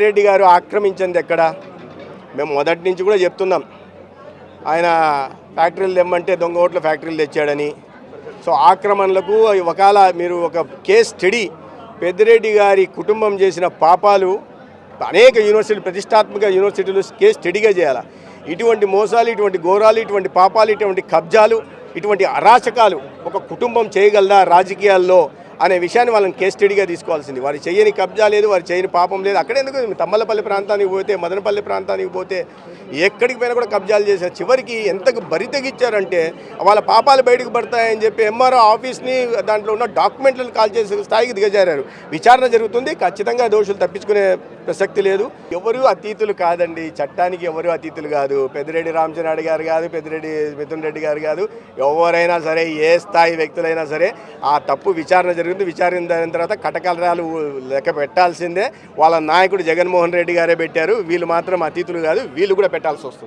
రెడ్డి గారు ఆక్రమించింది ఎక్కడ? మేము మొదటి నుంచి కూడా చెప్తున్నాం, ఆయన ఫ్యాక్టరీలు తెమ్మంటే దొంగ ఓట్ల ఫ్యాక్టరీలు తెచ్చాడని. సో ఆక్రమణలకు ఒకవేళ మీరు ఒక కేస్ స్టడీ పెద్దిరెడ్డి గారి కుటుంబం చేసిన పాపాలు అనేక యూనివర్సిటీలు, ప్రతిష్టాత్మక యూనివర్సిటీలు కేస్ స్టడీగా చేయాలి. ఇటువంటి మోసాలు, ఇటువంటి ఘోరాలు, ఇటువంటి పాపాలు, ఇటువంటి కబ్జాలు, ఇటువంటి అరాచకాలు ఒక కుటుంబం చేయగలదా రాజకీయాల్లో అనే విషయాన్ని వాళ్ళని కేస్ స్టడీగా తీసుకోవాల్సింది. వారు చేయని కబ్జా లేదు, వారు చేయని పాపం లేదు. అక్కడెందుకు తమ్మలపల్లి ప్రాంతానికి పోతే, మదనపల్లి ప్రాంతానికి పోతే ఎక్కడికి పోయినా కూడా కబ్జాలు చేశారు. చివరికి ఎంతకు బరి తెగించారంటే వాళ్ళ పాపాలు బయటకు పడతాయని చెప్పి ఎంఆర్ఓ ఆఫీస్ని, దాంట్లో ఉన్న డాక్యుమెంట్లను కాల్ చేసే స్థాయికి దిగజారారు. విచారణ జరుగుతుంది, ఖచ్చితంగా దోషులు తప్పించుకునే ప్రసక్తి లేదు. ఎవరు అతీతులు కాదండి, చట్టానికి ఎవరు అతీతులు కాదు. పెద్దిరెడ్డి రామచంద్రారెడ్డి గారు కాదు, పెద్దిరెడ్డి మిథున్ రెడ్డి గారు కాదు, ఎవరైనా సరే, ఏ స్థాయి వ్యక్తులైనా సరే ఆ తప్పు విచారణ జరిగింది. విచారణ తర్వాత కటకలరాలు లెక్క పెట్టాల్సిందే. వాళ్ళ నాయకుడు జగన్మోహన్ రెడ్డి గారే పెట్టారు. వీళ్ళు మాత్రం అతీతులు కాదు, వీళ్ళు కూడా పెట్టాల్సి వస్తుంది.